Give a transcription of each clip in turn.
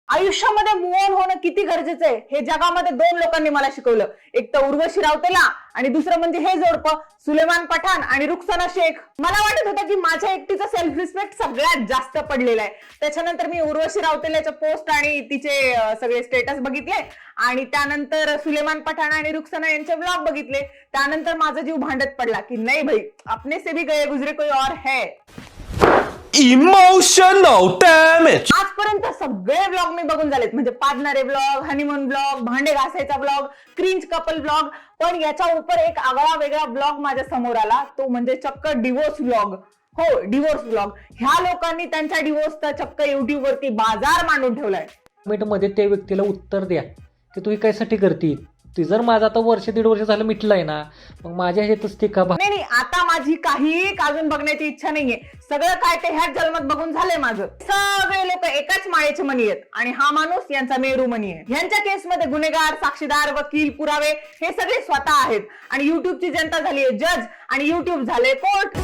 आयुष्यामध्ये move on होणं किती गरजेचं आहे हे जगामध्ये दोन लोकांनी मला शिकवलं. एक तर उर्वशी रावतेला आणि दुसरं म्हणजे हे जोडपं सुलेमान पठाण आणि रुखसाना शेख. मला वाटत होतं की माझ्या एकटीचा सेल्फ रिस्पेक्ट सगळ्यात जास्त पडलेला आहे. त्याच्यानंतर मी उर्वशी रावतेलाच्या पोस्ट आणि तिचे सगळे स्टेटस बघितले आणि त्यानंतर सुलेमान पठाण आणि रुखसाना यांचे व्लॉग बघितले. त्यानंतर माझा जीव भांडत पडला की नाही भाई, अपने से भी गए गुजरे कोई और है. Emotional damage. आजपर्यंत सगळे व्लॉग मी बघून झालेत, म्हणजे पाडणारे व्लॉग, हनीमून व्लॉग, भांडे घासायचा व्लॉग, क्रिंज कपल व्लॉग. पण याच्या उपर एक आगळा वेगळा व्लॉग माझ्या समोर आला, तो म्हणजे चक्क डिवोर्स व्लॉग. हो, डिवोर्स व्लॉग. ह्या लोकांनी त्यांच्या डिवोर्सचा चक्क युट्यूब वरती बाजार मांडून ठेवलाय. कमेंट मध्ये त्या व्यक्तीला उत्तर द्या की तू हे कशासाठी करते. ती जर माझं आता वर्ष दीड वर्ष झालं मिटलंय ना, मग माझ्या ह्यातच ते का नाही, आता माझी काही अजून बघण्याची इच्छा नाहीये. सगळं काय ते ह्याच जन्मात बघून झालंय माझं. सगळे लोक एकाच माळेचे मणी आहेत आणि हा माणूस यांचा मेरू मणी आहे. यांच्या केसमध्ये गुन्हेगार, साक्षीदार, वकील, पुरावे हे सगळे स्वतः आहेत आणि युट्यूबची जनता झाली आहे जज आणि युट्यूब झाले कोर्ट.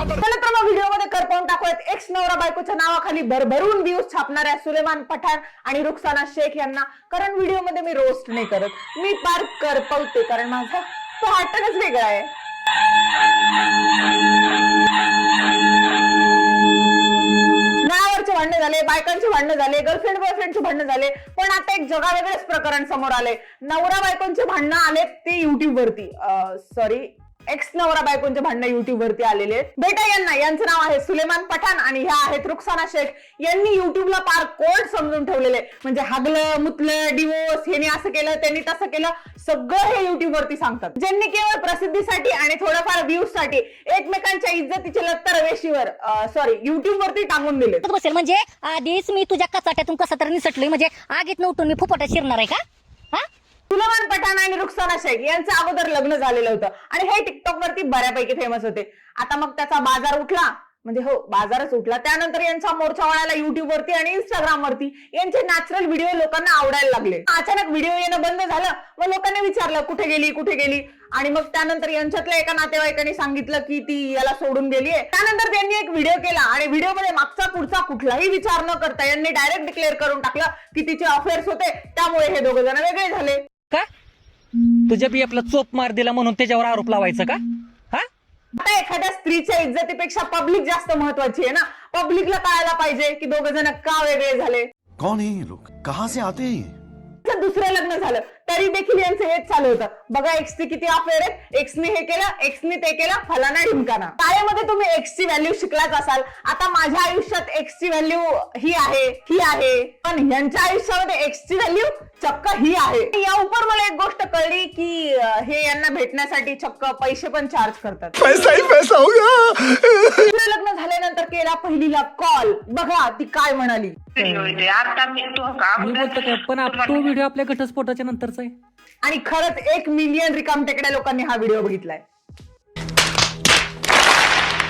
चला तर मग व्हिडिओ मध्ये करपवून टाकूयात एक्स नवरा बायकोच्या नावाखाली भरभरून व्ह्यूज छापणाऱ्या सुलेमान पठाण आणि रुखसाना शेख यांना. कारण व्हिडिओ मध्ये मी रोस्ट नाही करत, मी पार करपवते, कारण माझा तो पॅटर्नच वेगळा आहे. नळावरचे भांडणं झाले, बायकांचे भांडणं झाले, गर्लफ्रेंड बॉयफ्रेंडचे भांडणं झाले, पण आता एक जगावेगळेच प्रकरण समोर आले. नवरा बायकोंचे भांडणं आले ते युट्यूब वरती, सॉरी एक्स नवरा बायकोंचे भांडणं युट्यूब वरती आलेले आहेत. बेटा यांना, यांचं नाव आहे सुलेमान पठाण आणि ह्या आहेत रुखसाना शेख. यांनी युट्यूबला पार कोर्ट समजून ठेवलेले, म्हणजे हागलं, मुतलं, डिवोर्स, ह्याने असं केलं, त्यांनी तसं केलं, सगळं हे युट्यूब वरती सांगतात. ज्यांनी केवळ प्रसिद्धीसाठी आणि थोड्याफार व्ह्यूज साठी एकमेकांच्या इज्जतीचे लत्तर वेशीवर युट्यूब वरती टांगून दिले. बसेल म्हणजे आधीच मी तुझ्या कचाट्यातून कसं तरी निसटलोय, म्हणजे आगीत नव्हतं मी फुफाटात शिरणार आहे का? हा, सुलेमान पठाण आणि रुखसाना शेख यांचं अगोदर लग्न झालेलं होतं आणि हे टिकटॉक वरती बऱ्यापैकी फेमस होते. आता मग त्याचा बाजार उठला, म्हणजे हो बाजारच उठला. त्यानंतर यांचा मोर्चा वळायला युट्यूब वरती आणि इंस्टाग्राम वरती. यांचे नॅचरल व्हिडिओ लोकांना आवडायला लागले. अचानक व्हिडिओ येणं बंद झालं, मग लोकांनी विचारलं कुठे गेली. आणि मग त्यानंतर यांच्यातल्या एका नातेवाईकांनी सांगितलं की ती याला सोडून गेलीये. त्यानंतर त्यांनी एक व्हिडिओ केला आणि व्हिडिओमध्ये मागचा पुढचा कुठलाही विचार न करता यांनी डायरेक्ट डिक्लेअर करून टाकलं की तिचे अफेअर्स होते, त्यामुळे हे दोघ जण वेगळे झाले. का तुझ्या बी आपला चोप मार दिला म्हणून त्याच्यावर आरोप लावायचा का? हा, आता एखाद्या स्त्रीच्या इज्जतीपेक्षा पब्लिक जास्त महत्वाची आहे ना. पब्लिकला कळायला पाहिजे की दोघ जण का वेगळे झाले. कौन है ये लोग, कहां से आते हैं? दुसरं लग्न झालं तरी देखील यांचं हेच चालू होतं, बघा एक्सचे किती अफेअर आहेत, एक्सने हे केलं, एक्सने ते केलं, फलाना ढिमकाना. शाळेमध्ये तुम्ही एक्सची व्हॅल्यू शिकलाच असाल. आता माझ्या आयुष्यात एक्सची व्हॅल्यू ही आहे, पण यांच्या आयुष्यामध्ये एक्सची व्हॅल्यू चक्क ही आहे. या उपर मला एक गोष्ट कळली की हे यांना भेटण्यासाठी चक्क पैसे पण चार्ज करतात. पैसा ही पैसा होगा. लग्न झाल्यानंतर केला पहिलीला कॉल, बघा ती काय म्हणाली. मी बोलतो काय, पण तो व्हिडिओ आपल्या घटस्फोटाच्या नंतरचा आहे. आणि खरंच 1 मिलियन रिकामटेकड्या लोकांनी हा व्हिडिओ बघितलाय.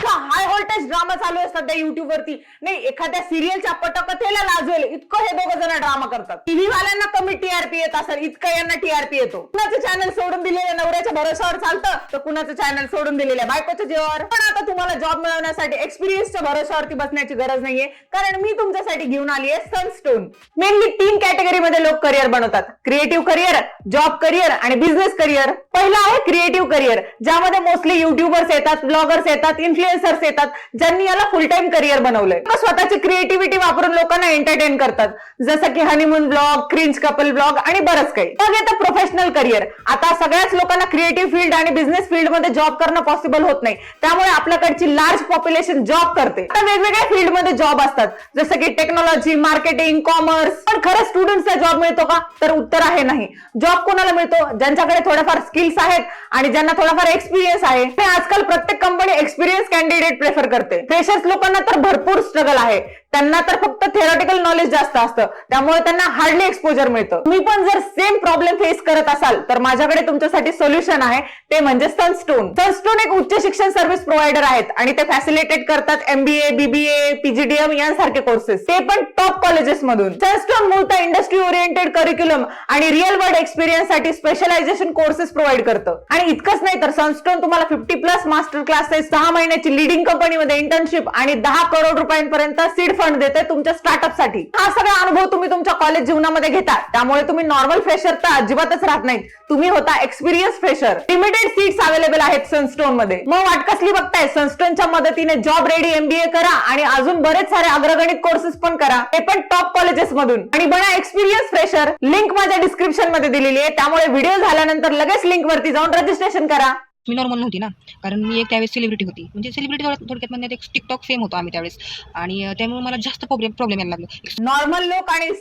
हाय व्होल्टेज ड्रामा चालू आहे सध्या युट्यूब वरती. नाही, एखाद्या सिरियलच्या पटकथेला लाजवेल इतकं हे दोघं जण ड्रामा करतात. टीव्ही वाल्यांना कमी टीआरपी येत असेल इतकं यांना टीआरपी येतो. कुणाचं चॅनल सोडून दिलेल्या नवऱ्याच्या भरोशावर चालतं तर कुणाचं चॅनल सोडून दिलेल्या बायकोच्या जीवावर. पण आता तुम्हाला जॉब मिळवण्यासाठी एक्सपिरियन्सच्या भरोशावरती बसण्याची गरज नाहीये, कारण मी तुमच्यासाठी घेऊन आली आहे सनस्टोन. मेनली 3 कॅटेगरीमध्ये लोक करिअर बनवतात: क्रिएटिव्ह करिअर, जॉब करिअर आणि बिझनेस करिअर. पहिला आहे क्रिएटिव्ह करिअर, ज्यामध्ये मोस्टली युट्यूबर्स येतात, ब्लॉगर्स येतात, इन्फ्लुएन्सर्स येतात, ज्यांनी याला फुल टाइम करिअर बनवलंय. स्वतःची क्रिएटिव्हिटी वापरून लोकांना एंटरटेन करतात, जसं की honeymoon blog, cringe couple blog आणि बरंच काही. मग येतं प्रोफेशनल करिअर. आता सगळ्याच लोकांना क्रिएटिव्ह फील्ड आणि बिझनेस फील्ड मध्ये जॉब करणं पॉसिबल होत नाही, त्यामुळे आपल्याकडची लार्ज पॉप्युलेशन जॉब करते. आता वेगवेगळ्या फील्डमध्ये जॉब असतात, जसं की टेक्नॉलॉजी, मार्केटिंग, कॉमर्स. पण खरं स्टुडंट्सला जॉब मिळतो का, तर उत्तर आहे नाही. जॉब कोणाला मिळतो, ज्यांच्याकडे थोडेफार स्किल्स आहेत आणि ज्यांना थोडाफार एक्सपिरियन्स आहे. आजकाल प्रत्येक कंपनी एक्सपिरियन्स कॅन्डिडेट प्रेफर करते. फ्रेशर्स लोकांना तर भरपूर स्ट्रगल आहे. त्यांना तर फक्त थेरॉटिकल नॉलेज जास्त असतं, त्यामुळे त्यांना हार्डली एक्सपोजर मिळतं. तुम्ही पण जर सेम प्रॉब्लेम फेस करत असाल तर माझ्याकडे तुमच्यासाठी सोल्युशन आहे, ते म्हणजे सनस्टोन. सनस्टोन एक उच्च शिक्षण सर्व्हिस प्रोव्हायडर आहेत आणि ते फॅसिलिटेट करतात MBA, BBA, PGDM यांसारखे कोर्सेस, ते पण टॉप कॉलेजेस मधून. सनस्टोन मूळतः इंडस्ट्री ओरिएंटेड करिक्युलम आणि रिअल वर्ल्ड एक्सपिरियन्स साठी स्पेशलायझेशन कोर्सेस प्रोव्हाइड करतं. आणि इतकंच नाही तर सनस्टोन तुम्हाला 50+ मास्टर क्लासेस, 6 महिन्याची लीडिंग कंपनीमध्ये इंटर्नशिप आणि 10 करोड रुपयांपर्यंत सीड फंड देते तुमच्या स्टार्टअप साठी. हा सगळा अनुभव तुम्ही तुमच्या कॉलेज जीवनामध्ये घेता, त्यामुळे तुम्ही नॉर्मल फ्रेशर तर अजिबातच राहत नाहीत, तुम्ही होता experience fresher. Limited seats available आहेत सनस्टोन मध्ये. मग वाट कसली बघताय? सनस्टोनच्या मदतीने जॉब रेडी MBA करा आणि अजून बरेच सारे अग्रगणित कोर्सेस पण करा, ते पण टॉप कॉलेजेस मधून. आणि बना एक्सपिरियन्स फ्रेशर. लिंक माझ्या डिस्क्रिप्शन मध्ये दिलेली आहे, त्यामुळे व्हिडिओ झाल्यानंतर लगेच लिंक वरती जाऊन रजिस्ट्रेशन करा. मी नॉर्मल नव्हती ना, कारण मी एक त्यावेळेस सेलिब्रिटी होती. म्हणजे सेलिब्रिटी थोडक्यात म्हणण्यात एक टिकटॉक फेम होतो आम्ही त्यावेळेस, आणि त्यामुळे मला जास्त प्रॉब्लेम यायला लागला. नॉर्मल लोक आणि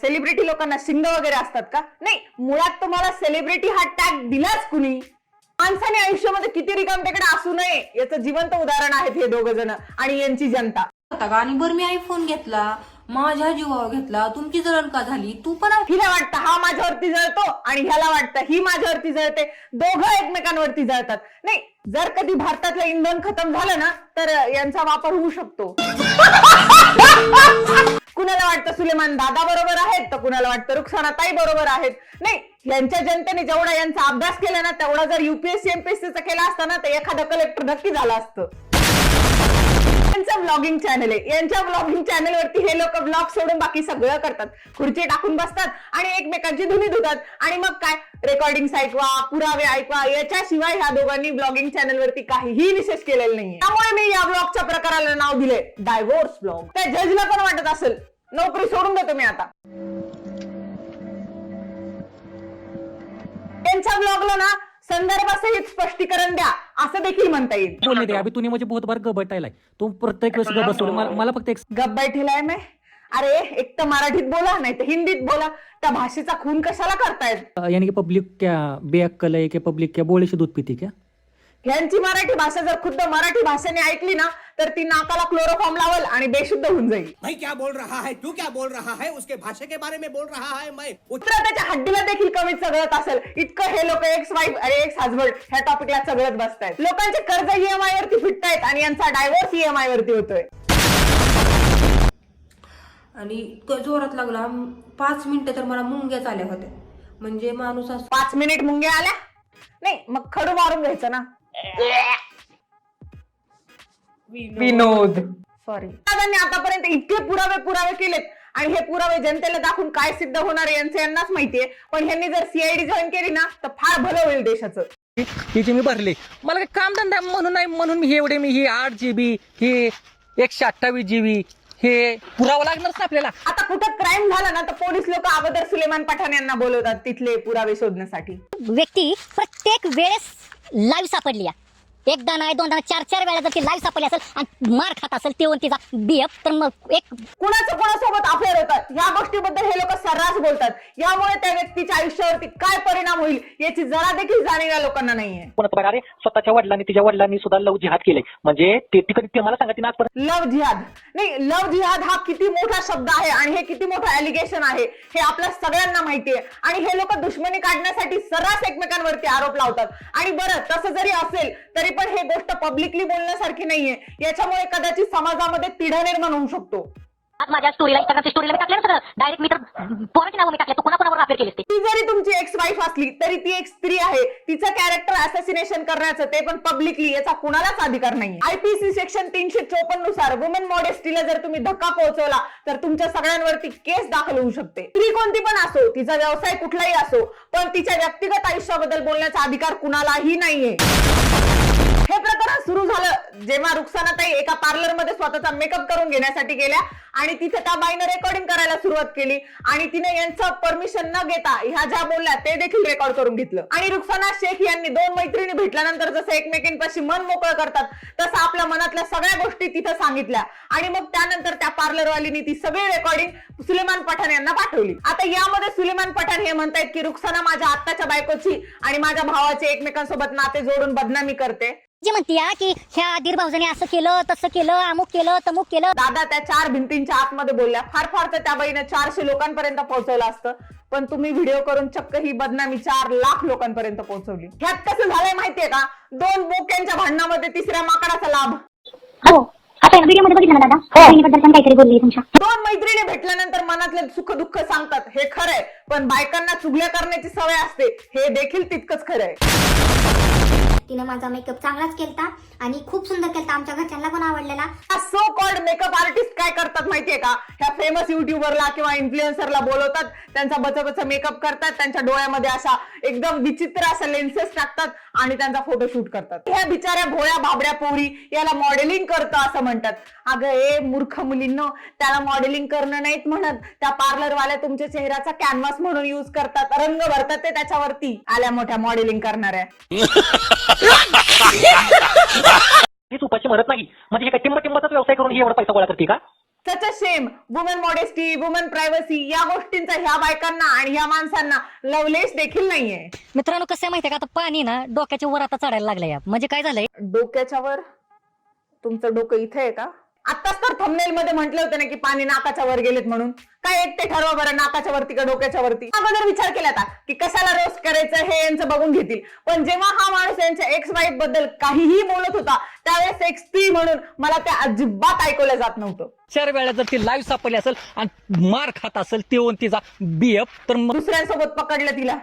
सेलिब्रिटी लोकांना शिंग वगैरे असतात का? नाही, मुळात तुम्हाला सेलिब्रिटी हा टॅग दिलाच कुणी? माणसाने आयुष्यामध्ये किती रिकामटेकडे असू नये याचं जिवंत उदाहरण आहेत हे दोघ जण आणि यांची जनता. आणि बरं मी आयफोन घेतला, माझ्या जीवावर घेतला, तुमची जळण का झाली? तू पण हिला वाटतं हा माझ्यावरती जळतो आणि ह्याला वाटतं ही माझ्यावरती जळते, दोघं एकमेकांवरती जळतात. नाही, जर कधी भारतातलं इंधन खतम झालं ना तर यांचा वापर होऊ शकतो. कुणाला वाटतं सुलेमान दादा बरोबर आहेत तर कुणाला वाटतं रुखसाना ताई बरोबर आहेत. नाही, यांच्या जनतेने जेवढा यांचा अभ्यास केला ना तेवढा जर UPSC MPSCचा केला असता ना तर एखादा कलेक्टर नक्की झाला असतं. यांचं ब्लॉगिंग चॅनल आहे, यांच्या ब्लॉगिंग चॅनल वरती हे लोक ब्लॉग सोडून बाकी सगळं करतात. खुर्ची टाकून बसतात आणि एकमेकांची धुनी धुतात आणि मग काय रेकॉर्डिंग ऐकवा, पुरावे ऐकवा, याच्याशिवाय ह्या दोघांनी ब्लॉगिंग चॅनल वरती काहीही विशेष केलेलं नाहीये. त्यामुळे मी या ब्लॉगच्या प्रकाराला नाव दिले डायव्होर्स ब्लॉग. त्या जजला पण वाटत असेल नोकरी सोडून देतो मी आता. त्यांच्या ब्लॉगला ना संदर्भासहित स्पष्टीकरण द्या असं देखील म्हणता येईल. बोलणे दे अभि, तुने मुझे बहुत बार गबटायलाय. तू प्रत्येक वेळेस गबसवलं. मला फक्त एक गप बैठेलाय मैं. अरे एक तर मराठीत बोला नाही तर हिंदीत बोला, त्या भाषेचा खून कशाला करतायत? यानी कि पब्लिक क्या बेअक्कल है कि पब्लिक क्या बोळे से दूध पिती क्या? यांची मराठी भाषा जर खुद्द मराठी भाषेने ऐकली ना तर ती नाकाला क्लोरोफॉर्म लावल आणि बेशुद्ध होऊन जाईल. भाई क्या बोल रहा है तू, क्या बोल रहा है, उसके भाषा के बारे में बोल रहा है मैं. उत्तर त्याच्या हड्डीला देखील कमी चघळत असेल इतकं हे लोक एक्स वाईफ अरे एक्स हजबंड ह्या टॉपिकला चघळत बसतायत. लोकांचे कर्ज EMI वरती फिटतायत आणि यांचा डायव्होर्स EMI वरती होतोय. आणि इतकं जोरात लागला, 5 मिनिटं तर मला मुंग्याच आल्या होत्या. म्हणजे माणूस असं 5 मिनिट मुंग्या आल्या नाही, मग खडू मारून घ्यायचं ना. विनोद सॉरी. दादांनी आतापर्यंत इतके पुरावे केलेत आणि हे पुरावे जनतेला दाखवून काय सिद्ध होणार यांचं यांनाच माहितीये. पण ह्यांनी जर CID जॉईन केली ना तर फार भलं होईल देशाचं. हे जे मी भरले, मला काही कामधंदा म्हणून नाही, म्हणून मी एवढे मी हे 8 GB हे 128 GB हे पुरावं लागणारच ना आपल्याला. आता कुठं क्राईम झाला ना तर पोलीस लोक अगोदर सुलेमान पठाण यांना बोलवतात तिथले पुरावे शोधण्यासाठी. व्यक्ती प्रत्येक वेळेस लाईव्ह सापडली आहे. एकदा नाही, दोनदा नाही, 4 वेळा जर ती लाईव्ह सापडली असेल आणि मार खात असेल ते तिचा BF, तर मग एक कुणाचं कोणासोबत अफेअर होतात या गोष्टीबद्दल हे लोक सर्रास बोलतात. यामुळे त्या व्यक्तीच्या आयुष्यावरती काय परिणाम होईल याची जरा देखील जाणीव या लोकांना नाहीये. अरे स्वतःच्या वडिलांनी तिच्या वडिलांनी सुद्धा लव जिहाद केले. म्हणजे ते मला सांगा ती आजपर्यंत लव जिहाद नाही, लव जिहाद हा किती मोठा शब्द आहे आणि हे किती मोठं ॲलिगेशन आहे हे आपल्या सगळ्यांना माहितीये. आणि हे लोक दुश्मनी काढण्यासाठी सर्रास एकमेकांवरती आरोप लावतात. आणि बरं तसं जरी असेल तरी पण हे गोष्ट पब्लिकली बोलण्यासारखी नाहीये. याच्यामुळे कदाचित समाजामध्ये तिढा निर्माण होऊ शकतो. आज माझ्या स्टोरीला, इंस्टाग्रामच्या स्टोरीला मी टाकलं सगळं डायरेक्ट. मी तर पोराची नावं मी टाकलं, तू कोणाकोणावर अफेअर केलीस ते. ती जरी तुमची एक्स वाईफ असली तरी ती एक स्त्री आहे. तिचं कॅरेक्टर असॅसिनेशन करण्याचं ते पण पब्लिकली याचा कुणालाच अधिकार नाही. IPC सेक्शन 354 नुसार वुमेन मॉडेस्टीला जर तुम्ही धक्का पोहोचवला तर तुमच्या सगळ्यांवरती केस दाखल होऊ शकते. स्त्री कोणती पण असो, तिचा व्यवसाय कुठलाही असो, पण तिच्या व्यक्तिगत आयुष्याबद्दल बोलण्याचा अधिकार कुणालाही नाहीये. हे प्रकरण सुरू झालं जेव्हा रुखसानाताई एका पार्लरमध्ये स्वतःचा मेकअप करून घेण्यासाठी गेल्या आणि तिथे त्या बाईनं रेकॉर्डिंग करायला सुरुवात केली आणि तिने यांचं परमिशन न घेता ह्या ज्या बोलल्या ते देखील रेकॉर्ड करून घेतलं. आणि रुखसाना शेख यांनी 2 मैत्रिणी भेटल्यानंतर जसं एकमेकींपाशी मन मोकळं करतात तसं आपल्या मनातल्या सगळ्या गोष्टी तिथं सांगितल्या. आणि मग त्यानंतर त्या पार्लरवालीने ती सगळी रेकॉर्डिंग सुलेमान पठाण यांना पाठवली. आता यामध्ये सुलेमान पठाण हे म्हणतायत की रुखसाना माझ्या आत्ताच्या बायकोची आणि माझ्या भावाचे एकमेकांसोबत नाते जोडून बदनामी करते. जी म्हणते की ह्या दीर भाऊजाने असं केलं तसं केलं अमुक केलं तमुक केलं. दादा त्या 4 भिंतींच्या आतमध्ये बोलल्या. फार तर त्या बाईने 400 लोकांपर्यंत पोहोचवलं असतं, पण तुम्ही व्हिडिओ करून चक्क ही बदनामी 4 लाख लोकांपर्यंत पोहोचवली. ह्यात कसं झालंय माहितीये का, 2 बोक्यांच्या भांडणामध्ये तिसऱ्या माकडाचा लाभ. हो आता व्हिडिओ मध्ये बघितलं ना दादा, बहिणीबद्दल पण काहीतरी बोलली तुमच्या. 2 मैत्रिणी भेटल्यानंतर मनातलं सुख दुःख सांगतात, हे खरंय. पण बायकांना चुगल्या करण्याची सवय असते, हे देखील तितकंच खरंय. तिनं माझा मेकअप चांगलाच केलता आणि खूप सुंदर केलता, आमच्या घरच्यांना पण आवडलेला. सो कॉल्ड मेकअप आर्टिस्ट काय करतात माहितीये का, ह्या फेमस युट्यूबरला किंवा इन्फ्लुएन्सरला बोलवतात, त्यांचा बचबच मेकअप करतात, त्यांच्या डोळ्यामध्ये अशा एकदम विचित्र अशा लेन्सेस टाकतात आणि त्यांचा फोटोशूट करतात. ह्या बिचाऱ्या भोळ्या भाबड्या पोरी याला मॉडेलिंग करतं असं म्हणतात. अगं ए मूर्ख मुलींनो, त्याला मॉडेलिंग करणं नाहीत म्हणत, त्या पार्लरवाल्या तुमच्या चेहऱ्याचा कॅनव्हास म्हणून युज करतात, रंग भरतात ते त्याच्यावरती. आल्या मोठ्या मॉडेलिंग करणाऱ्या. हेच उपाशी मरत नाही म्हणजे हे काय टिंबटिंबाचाच व्यवसाय करून ही एवढा पैसा गोळा करते का? सच a shame. Woman modesty, woman privacy या गोष्टींचा ह्या बायकांना आणि ह्या माणसांना लवलेस देखील नाहीये. मित्रांनो कसं आहे माहितीये का, आता पाणी ना डोक्याच्या वर आता चढायला लागलंय. म्हणजे काय झालंय, डोक्याच्या वर? तुमचं डोकं इथे आहे का? आताच तर थंबनेल मध्ये म्हटलं होतं ना की पाणी नाकाच्या वर गेलेत म्हणून. काय एक ते ठरवा बरं, नाकाच्या वरती का डोक्याच्या वरती. अगोदर विचार केला होता की कशाला रोस्ट करायचं हे यांचं बघून घेतील, पण जेव्हा हा माणूस यांच्या एक्स वाईफ बद्दल काहीही बोलत होता त्यावेळेस एक स्त्री म्हणून मला ते अजिबात ऐकवलं जात नव्हतं. 4 वेळा जर ती लाईव्ह सापडली असेल आणि मार खात असेल ती तिचा बीएफ, तर मग दुसऱ्यांसोबत पकडलं तिला.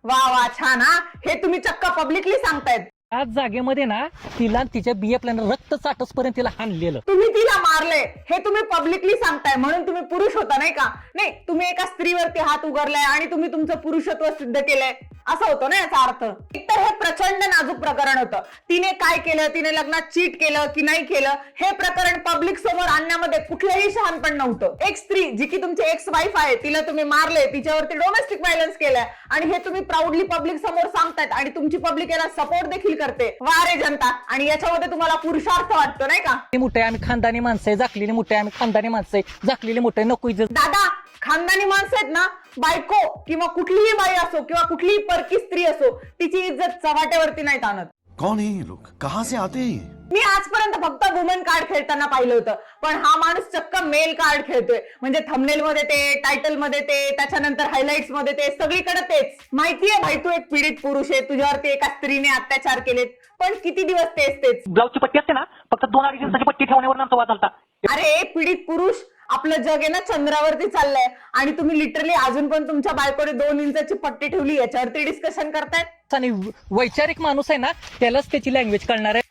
वा छान. हा हे तुम्ही चक्क पब्लिकली सांगतायत. आज जागेमध्ये ना तिला तिच्या बीएफला रक्त चाटसपर्यंत तिला हाणलेलं. तुम्ही तिला मारलंय हे तुम्ही पब्लिकली सांगताय म्हणून तुम्ही पुरुष होता नाही का? नाही, तुम्ही एका स्त्रीवरती हात उगारलाय आणि तुम्ही तुमचं पुरुषत्व सिद्ध केलंय असं होतं ना याचा अर्थ. एकतर हे प्रचंड नाजूक प्रकरण होतं. तिने काय केलं, तिने लग्नात चीट केलं की नाही केलं हे प्रकरण पब्लिक समोर आणण्यामध्ये कुठलंही शहाणपण नव्हतं. एक स्त्री जी की तुमची एक्स वाईफ आहे तिला तुम्ही मारले, तिच्यावरती डोमेस्टिक व्हायलन्स केलाय आणि हे तुम्ही प्राऊडली पब्लिक समोर सांगतायत आणि तुमची पब्लिक याला सपोर्ट देखील करते. वा रे जनता. आणि याच्यामध्ये तुम्हाला पुरुषार्थ वाटतो नाही का? मोठे आम्ही खानदानी माणसं आहे, झाकलेली मोठे आम्ही खानदानी माणसं आहे, झाकलेली मोठे नको इज्जत. दादा खानदानी माणसं आहेत ना, बायको किंवा कुठलीही बाई असो किंवा कुठलीही परकी स्त्री असो तिची इज्जत चव्हाट्यावरती नाही ताणत. कौन है ये लोग, कहाँ से आते हैं? मी आजपर्यंत फक्त वुमन कार्ड खेळताना पाहिलं होतं, पण हा माणूस चक्क मेल कार्ड खेळतोय. म्हणजे थंबनेल मध्ये ते, टायटल मध्ये ते, त्याच्यानंतर हायलाइट्स मध्ये ते, सगळीकडे तेच. माहितीये भाई तू एक पीडित पुरुष आहे, तुझ्यावरती एका स्त्रीने अत्याचार केलेत, पण किती दिवस तेच. ब्लाऊजची पट्टी असते ना, फक्त 2-2.5 दिवसाची पट्टी ठेवण्यावर आमचा वाद झालता. अरे पीडित पुरुष, आपलं जग आहे ना चंद्रावरती चाललंय आणि तुम्ही लिटरली अजून पण तुमच्या बायकोने 2 इंचाची पट्टी ठेवली याच्यावरती डिस्कशन करतायत. आणि वैचारिक माणूस आहे ना त्यालाच त्याची लँग्वेज कळणार आहे.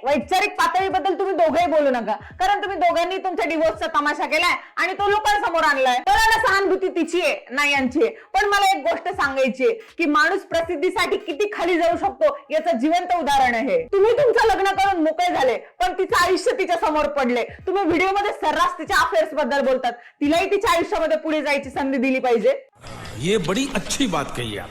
वैचारिक पातळीबद्दल तुम्ही दोघंही बोलू नका, कारण तुम्ही दोघांनी तुमच्या डिवोर्सचा तमाशा केलाय आणि तो लोकांसमोर आणलाय. तर सहानुभूती तिची आहे नाही यांची आहे. पण मला एक गोष्ट सांगायची आहे की माणूस प्रसिद्धीसाठी किती खाली जाऊ शकतो याचं जिवंत उदाहरण आहे. तुम्ही तुमचं लग्न करून मोकळे झाले पण तिचं आयुष्य तिच्या समोर पडले. तुम्ही व्हिडिओमध्ये सर्रास तिच्या अफेअर्स बद्दल बोलतात. तिलाही तिच्या आयुष्यामध्ये पुढे जायची संधी दिली पाहिजे. ये बड़ी अच्छी बात कही आप.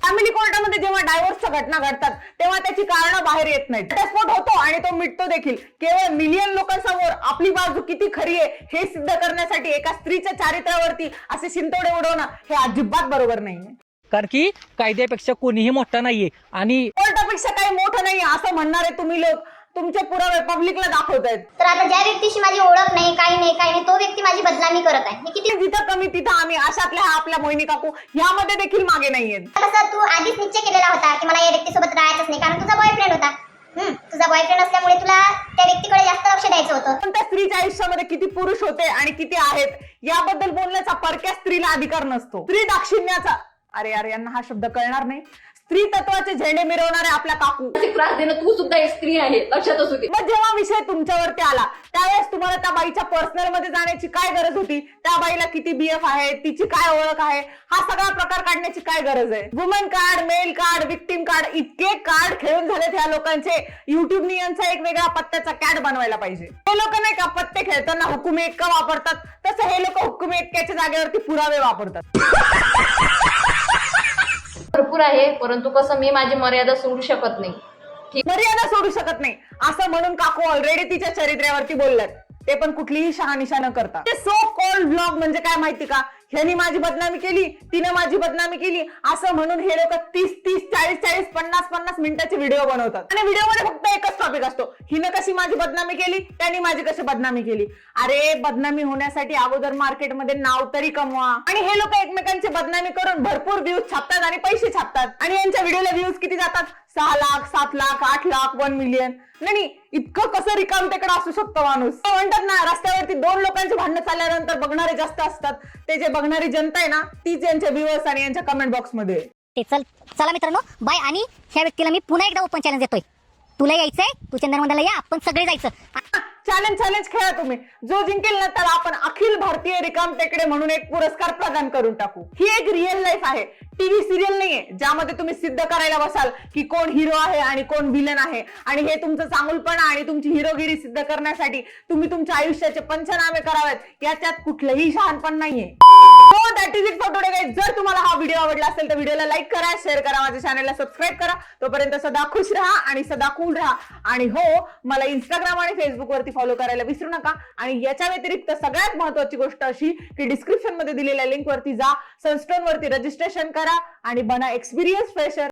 फॅमिली कोर्टामध्ये जेव्हा डायव्होर्सच्या घटना घडतात तेव्हा त्याची कारणं बाहेर येत नाहीत. घटस्फोट होतो आणि तो मिटतो देखील केवळ मिलियन लोकांसमोर आपली बाजू किती खरी आहे हे सिद्ध करण्यासाठी एका स्त्रीच्या चारित्र्यावरती असे शिंतोडे उडवणं हे अजिबात बरोबर नाहीये. कारण की कायद्यापेक्षा कोणीही मोठा नाहीये आणि कोर्टापेक्षा काही मोठं नाहीये असं म्हणणारे तुम्ही लोक तुमचे पुरावे पब्लिकला दाखवतायत. तर आता ज्या व्यक्तीशी माझी ओळख नाही काही नाही तो व्यक्ती माझी बदनामी करत आहे. हे किती जिथं कमी तिथं आम्ही अशातल्या आपल्या मोहिनी काकू ह्यामध्ये देखील मागे नाहीयेत. कसं तू आधीच निश्चय केलेला होता की मला या व्यक्तीसोबत राहायचंच नाही, कारण तुझा बॉयफ्रेंड होता. तुझा बॉयफ्रेंड असल्यामुळे तुला त्या व्यक्तीकडे जास्त लक्ष द्यायचं होतं. पण त्या स्त्रीच्या आयुष्यामध्ये किती पुरुष होते आणि किती आहेत याबद्दल बोलण्याचा परक्या स्त्रीला अधिकार नसतो. स्त्री दाक्षिण्याचा अरे यांना हा शब्द कळणार नाही. स्त्री तत्वाचे झेंडे मिरवणारे आपल्या काकू त्रास देणं, तू सुद्धा एक स्त्री आहे लक्षात असू दे. मग जेव्हा विषय तुमच्यावरती आला त्यावेळेस तुम्हाला त्या बाईच्या पर्सनल मध्ये जाण्याची काय गरज होती? त्या बाईला किती बीएफ आहे, तिची काय ओळख आहे, हा सगळा प्रकार काढण्याची काय गरज आहे? Woman card, male card, victim card इतके कार्ड खेळून झालेत ह्या लोकांचे. युट्यूबनी यांचा एक वेगळा पत्त्याचा कॅट बनवायला पाहिजे. हे लोक नाही का पत्ते खेळताना हुकुमी एक्का वापरतात, तसं हे लोक हुकुमी एक्क्याच्या जागेवरती पुरावे वापरतात. भरपूर आहे, परंतु कसं मी माझी मर्यादा सोडू शकत नाही. मर्यादा सोडू शकत नाही असं म्हणून काकू ऑलरेडी तिच्या चरित्र्यावरती बोलल्यात, ते पण कुठलीही शहानिशा न करता. ते सो कॉल्ड ब्लॉग म्हणजे काय माहिती का, ह्यानी माझी बदनामी केली, तिने माझी बदनामी केली असं म्हणून हे लोक 30-30, 40-40, 50-50 मिनिटाचे व्हिडिओ बनवतात आणि व्हिडिओमध्ये फक्त एकच टॉपिक असतो, हिनं कशी माझी बदनामी केली, त्यांनी माझी कशी बदनामी केली. अरे बदनामी होण्यासाठी अगोदर मार्केटमध्ये नाव तरी कमवा. आणि हे लोक एकमेकांची बदनामी करून भरपूर व्ह्यूज छापतात आणि पैसे छापतात आणि यांच्या व्हिडिओला व्ह्यूज किती जातात, 6 लाख, 7 लाख, 8 लाख, 1 मिलियन. नाही इतकं कसं रिकामटेकडे असू शकतो माणूस. म्हणतात ना, रस्त्यावरती 2 लोकांचे भांडणं चालल्यानंतर बघणारे जास्त असतात, ते जे बघणारी जनता आहे ना तीच यांच्या व्ह्यूअर्स आणि यांच्या कमेंट बॉक्स मध्ये. ते चला मित्रांनो बाय. आणि ह्या व्यक्तीला मी पुन्हा एकदा ओपन चॅलेंज देतोय, तुला यायचंय, तू चंदनवंदनला या, आपण सगळे जायचं. चॅलेंज खेळा तुम्ही, जो जिंकेल ना त्याला आपण अखिल भारतीय रिकाम टेकडे म्हणून एक पुरस्कार प्रदान करून टाकू. ही एक रिअल लाईफ आहे, टीव्ही सिरियल नाहीये ज्यामध्ये तुम्ही सिद्ध करायला बसाल की कोण हिरो आहे आणि कोण विलन आहे. आणि हे तुमचं चांगुलपणा आणि तुमची हिरोगिरी सिद्ध करण्यासाठी तुम्ही तुमच्या आयुष्याचे पंचनामे करावेत, याच्यात कुठलंही शहाणपण नाहीये. So that is it for today guys. जर तुम्हाला हा व्हिडिओ आवडला असेल तर व्हिडिओला लाईक करा, शेअर करा, माझ्या चॅनलला सबस्क्राईब करा. तोपर्यंत सदा खुश राहा आणि सदा कूल राहा. आणि हो, मला इंस्टाग्राम आणि फेसबुक वरती फॉलो करायला विसरू नका. आणि याच्या व्यतिरिक्त सगळ्यात महत्त्वाची गोष्ट अशी की डिस्क्रिप्शन मध्ये दिलेल्या लिंक वरती जा, सनस्टोन वरती रजिस्ट्रेशन करा आणि बना एक्सपिरियन्स फ्रेशर.